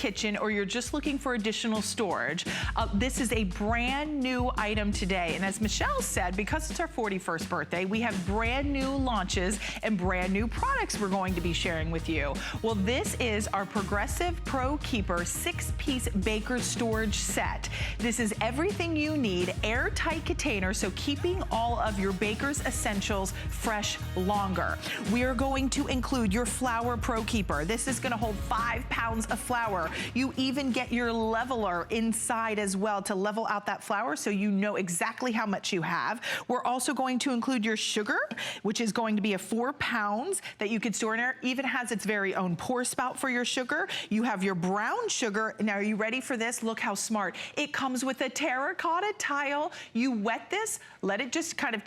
kitchen, or you're just looking for additional storage, this is a brand new item today. And as Michelle said, because it's our 41st birthday, we have brand new launches and brand new products we're going to be sharing with you. Well, this is our Progressive Prokeeper 6-piece baker's storage set. This is everything you need, airtight container, so keeping all of your baker's essentials fresh longer. We are going to include your flour Prokeeper. This is gonna hold 5 pounds of flour. You even get your leveler inside as well to level out that flour so you know exactly how much you have. We're also going to include your sugar, which is going to be a 4 pounds that you could store in there. Even has its very own pour spout for your sugar. You have your brown sugar. Now, are you ready for this? Look how smart. It comes with a terracotta tile. You wet this, let it just kind of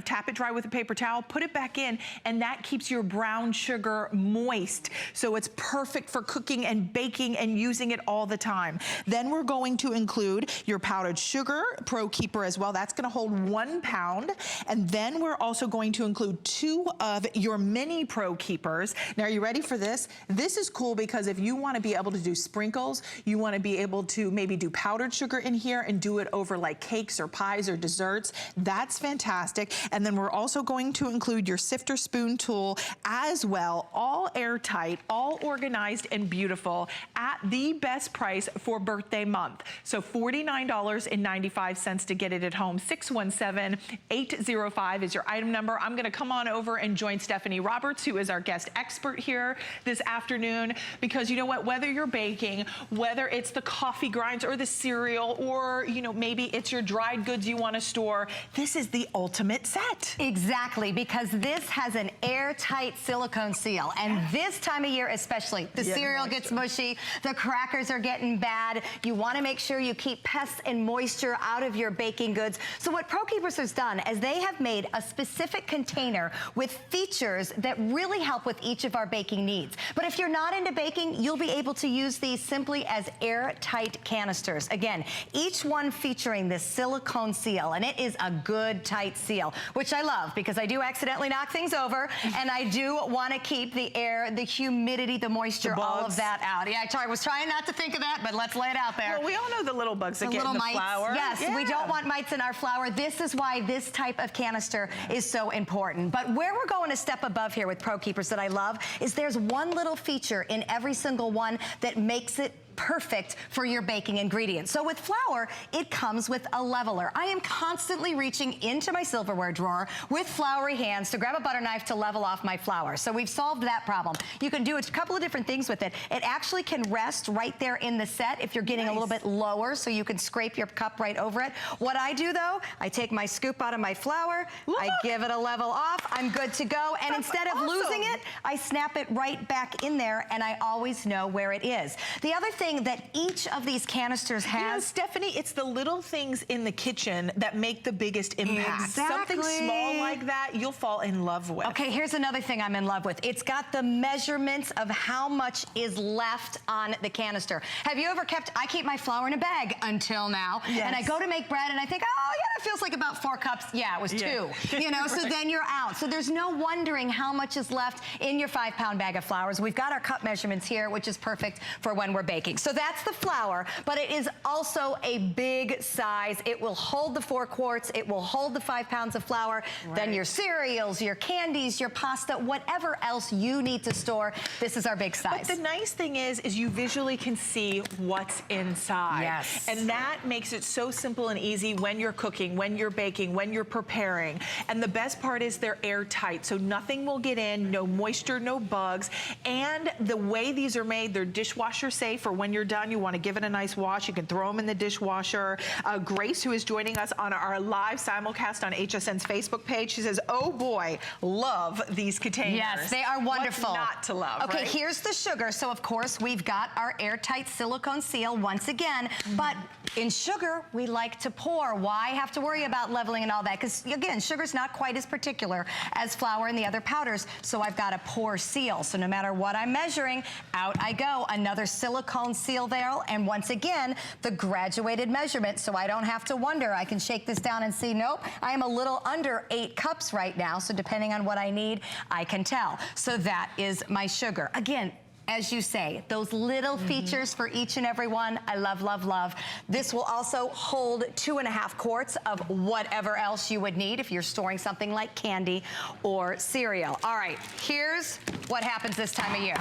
tap it dry with a paper towel, put it back in, and that keeps your brown sugar moist. So it's perfect for cooking and baking and using it all the time. Then we're going to include your powdered sugar Prokeeper as well. That's gonna hold 1 pound. And then we're also going to include 2 of your mini Prokeepers. Now, are you ready for this? This is cool because if you wanna be able to do sprinkles, you wanna be able to maybe do powdered sugar in here and do it over like cakes or pies or desserts, that's fantastic. And then we're also going to include your sifter spoon tool as well, all airtight, all organized and beautiful at the best price for birthday month. So $49.95 to get it at home. 617-805 is your item number. I'm gonna come on over and join Stephanie Roberts, who is our guest expert here this afternoon, because you know what, whether you're baking, whether it's the coffee grinds or the cereal, or you know, maybe it's your dried goods you wanna store, this is the ultimate set. Exactly, because this has an airtight silicone seal, and this time of year especially, the cereal gets mushy, the crackers are getting bad, you wanna make sure you keep pests and moisture out of your baking goods. So what Prokeepers has done is they have made a specific container with features that really help with each of our baking needs. But if you're not into baking, you'll be able to use these simply as airtight canisters. Again, each one featuring this silicone seal, and it is a good tight seal, which I love because I do accidentally knock things over, and I do want to keep the air, the humidity, the moisture, all of that out. Yeah, I was trying not to think of that, but let's lay it out there. Well, we all know the little bugs that get in the mites. flour. Yes, we don't want mites in our flour. This is why this type of canister is so important. But where we're going a step above here with Prokeepers that I love is there's one little feature in every single one that makes it perfect for your baking ingredients. So with flour, it comes with a leveler. I am constantly reaching into my silverware drawer with floury hands to grab a butter knife to level off my flour. So we've solved that problem. You can do a couple of different things with it. It actually can rest right there in the set if you're getting a little bit lower, so you can scrape your cup right over it. What I do though, I take my scoop out of my flour, I give it a level off, I'm good to go, and instead of losing it, I snap it right back in there, and I always know where it is. The other thing that each of these canisters has. You know, Stephanie, it's the little things in the kitchen that make the biggest impact. Exactly. Something small like that, you'll fall in love with. Okay, here's another thing I'm in love with. It's got the measurements of how much is left on the canister. Have you ever I keep my flour in a bag until now, and I go to make bread and I think, oh yeah, that feels like about 4 cups. Yeah, it was 2, you know, so then you're out. So there's no wondering how much is left in your 5-pound bag of flours. We've got our cup measurements here, which is perfect for when we're baking. So that's the flour, but it is also a big size. It will hold the 4 quarts. It will hold the 5 pounds of flour. Then your cereals, your candies, your pasta, whatever else you need to store, this is our big size. But the nice thing is you visually can see what's inside. Yes. And that makes it so simple and easy when you're cooking, when you're baking, when you're preparing. And the best part is they're airtight, so nothing will get in, no moisture, no bugs. And the way these are made, they're dishwasher safe for when you're done. You want to give it a nice wash, you can throw them in the dishwasher. Grace, who is joining us on our live simulcast on HSN's Facebook page, she says, oh boy, love these containers. Yes, they are wonderful. What's not to love, okay, right? Here's the sugar. So of course we've got our airtight silicone seal once again, but in sugar we like to pour. Why have to worry about leveling and all that? Because again, sugar's not quite as particular as flour and the other powders, so I've got a pour seal. So no matter what I'm measuring, out I go. Another silicone seal there, and once again, the graduated measurement, so I don't have to wonder. I can shake this down and see, nope, I am a little under 8 cups right now, so depending on what I need, I can tell. So that is my sugar. Again, as you say, those little features for each and every one. I love, love, love. This will also hold 2.5 quarts of whatever else you would need if you're storing something like candy or cereal. All right, here's what happens this time of year.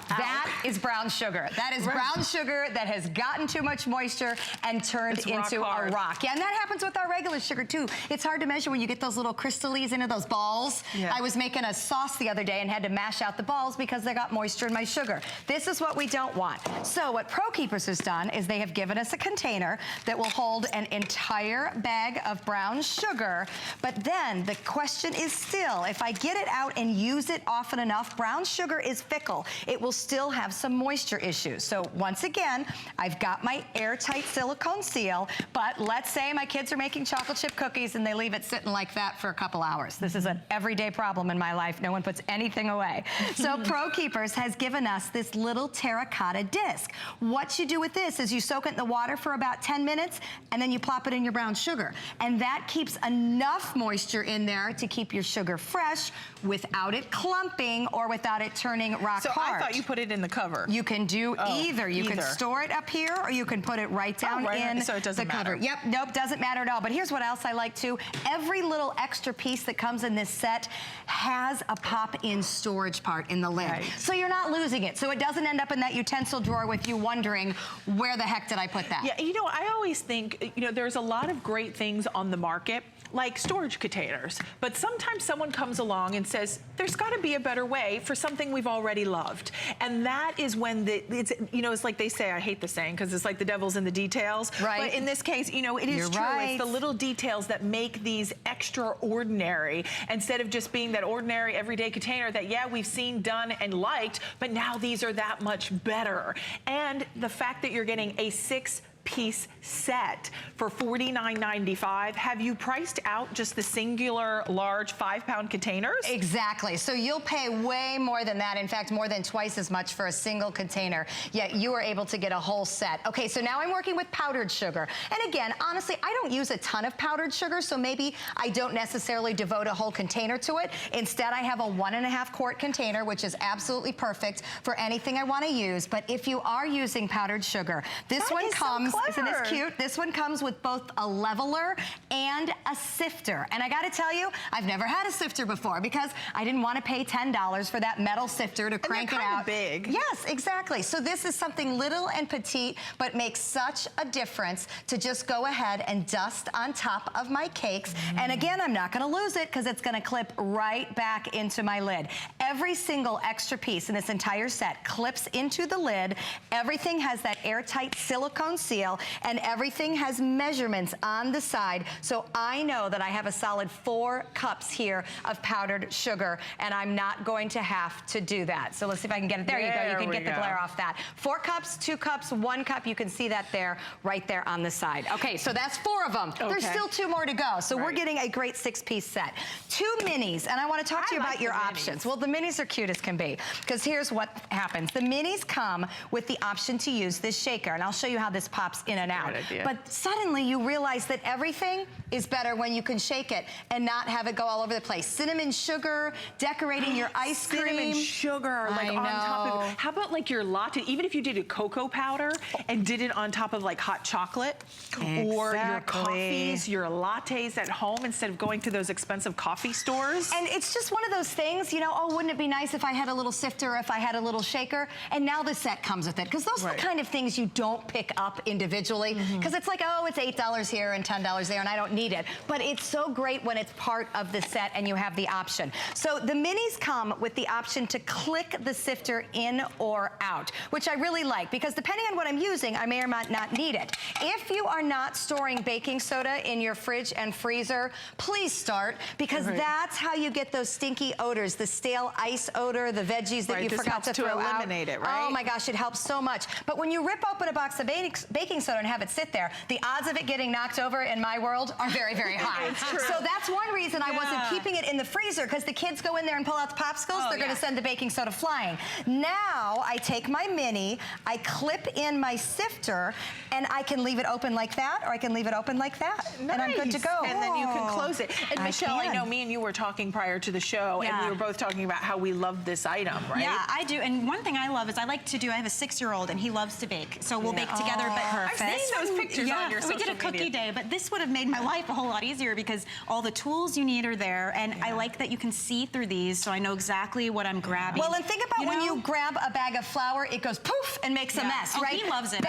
That is brown sugar. That is brown sugar that has gotten too much moisture and turned into a rock. Yeah, and that happens with our regular sugar too. It's hard to measure when you get those little crystals into those balls. Yeah. I was making a sauce the other day and had to mash out the balls because they got moisture in my sugar. This is what we don't want. So what Prokeepers has done is they have given us a container that will hold an entire bag of brown sugar. But then the question is still, if I get it out and use it often enough, brown sugar is fickle. It will still have some moisture issues. So once again, I've got my airtight silicone seal, but let's say my kids are making chocolate chip cookies and they leave it sitting like that for a couple hours. This is an everyday problem in my life. No one puts anything away. So Prokeepers has given us this little terracotta disc. What you do with this is you soak it in the water for about 10 minutes and then you plop it in your brown sugar. And that keeps enough moisture in there to keep your sugar fresh without it clumping or without it turning rock hard. So I thought you put it in the cover. You can do either. You can store it up here or you can put it right down in so it doesn't the cover. Matter. Yep, nope, doesn't matter at all. But here's what else I like too. Every little extra piece that comes in this set has a pop-in storage part in the lid. Right. So you're not losing it. So it doesn't end up in that utensil drawer with you wondering, where the heck did I put that? Yeah, you know, I always think, you know, there's a lot of great things on the market, like storage containers. But sometimes someone comes along and says, there's got to be a better way for something we've already loved. And that is when it's, you know, it's like they say, I hate the saying because it's like the devil's in the details. Right. But in this case, you know, it is true. Right. It's the little details that make these extraordinary instead of just being that ordinary everyday container that, yeah, we've seen, done, and liked, but now these are that much better. And the fact that you're getting a 6-piece set for $49.95. Have you priced out just the singular large 5-pound containers? Exactly. So you'll pay way more than that. In fact, more than twice as much for a single container. Yet you are able to get a whole set. Okay, so now I'm working with powdered sugar. And again, honestly, I don't use a ton of powdered sugar, so maybe I don't necessarily devote a whole container to it. Instead, I have a 1.5 quart container, which is absolutely perfect for anything I want to use. But if you are using powdered sugar, this one comes, isn't this cute? This one comes with both a leveler and a sifter. And I gotta tell you, I've never had a sifter before because I didn't want to pay $10 for that metal sifter to crank it out. Big. Yes, exactly. So this is something little and petite, but makes such a difference to just go ahead and dust on top of my cakes. And again, I'm not gonna lose it because it's gonna clip right back into my lid. Every single extra piece in this entire set clips into the lid. Everything has that airtight silicone seal, and everything has measurements on the side, so I know that I have a solid 4 cups here of powdered sugar, and I'm not going to have to do that. So let's see if I can get it. There you go. You can get the glare off that. 4 cups, 2 cups, 1 cup. You can see that there, right there on the side. Okay, so that's 4 of them. Okay. There's still 2 more to go, so we're getting a great 6-piece set. 2 minis, and I want to talk to you about your options. Well, the minis are cute as can be, because here's what happens. The minis come with the option to use this shaker, and I'll show you how this pops in and out. But suddenly you realize that everything is better when you can shake it and not have it go all over the place. Cinnamon sugar, decorating your ice cream. Cinnamon sugar, like on top of, how about like your latte, even if you did a cocoa powder and did it on top of like hot chocolate, or your coffees, your lattes at home instead of going to those expensive coffee stores. And it's just one of those things, you know, oh, wouldn't it be nice if I had a little sifter, or if I had a little shaker? And now the set comes with it, because those are the kind of things you don't pick up individually, because it's like, oh, it's $8 here and $10 there, and I don't need it. But it's so great when it's part of the set and you have the option. So the minis come with the option to click the sifter in or out, which I really like, because depending on what I'm using, I may or might not need it. If you are not storing baking soda in your fridge and freezer, please start, because that's how you get those stinky odors, the stale ice odor, the veggies that you forgot to throw out. Eliminate it, right? Oh my gosh, it helps so much. But when you rip open a box of baking baking soda and have it sit there, the odds of it getting knocked over in my world are very, very high. So that's one reason I wasn't keeping it in the freezer, because the kids go in there and pull out the popsicles, they're gonna send the baking soda flying. Now I take my mini, I clip in my sifter, and I can leave it open like that, or I can leave it open like that, and I'm good to go. And then you can close it. And Michelle, I know me and you were talking prior to the show, and we were both talking about how we love this item, right? Yeah, I do. And one thing I love is I have a 6-year-old, and he loves to bake. So we'll bake together. But I've seen those pictures on your social media. We did a cookie day, but this would have made my life a whole lot easier because all the tools you need are there, and I like that you can see through these, so I know exactly what I'm grabbing. Well, and think about when you grab a bag of flour, it goes poof and makes a mess, right? He loves it.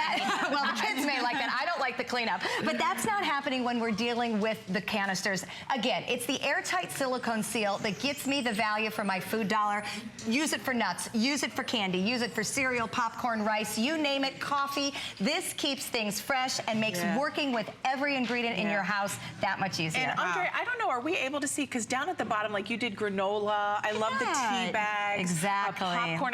Well, the kids may like that. I don't like the cleanup. But that's not happening when we're dealing with the canisters. Again, it's the airtight silicone seal that gets me the value for my food dollar. Use it for nuts, use it for candy, use it for cereal, popcorn, rice, you name it, coffee. This keeps things fresh and makes working with every ingredient in your house that much easier. And Andre, I don't know, are we able to see, because down at the bottom, like you did granola, I love the tea bags. Exactly. Popcorn,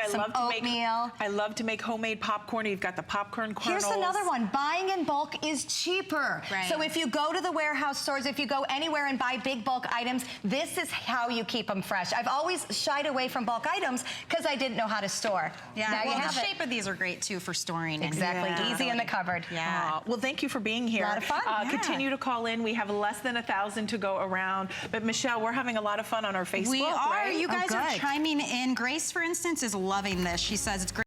I love to make homemade popcorn. You've got the popcorn kernels. Here's another one. Buying in bulk is cheaper. Right. So if you go to the warehouse stores, if you go anywhere and buy big bulk items, this is how you keep them fresh. I've always shied away from bulk items because I didn't know how to store. Yeah, now well, you have the shape of these are great too for storing. Exactly, easy in the cupboard. Yeah. Well, thank you for being here. A lot of fun. Continue to call in. We have less than 1,000 to go around. But Michelle, we're having a lot of fun on our Facebook. We are. Right? You guys are chiming in. Grace, for instance, is loving this. She says it's great.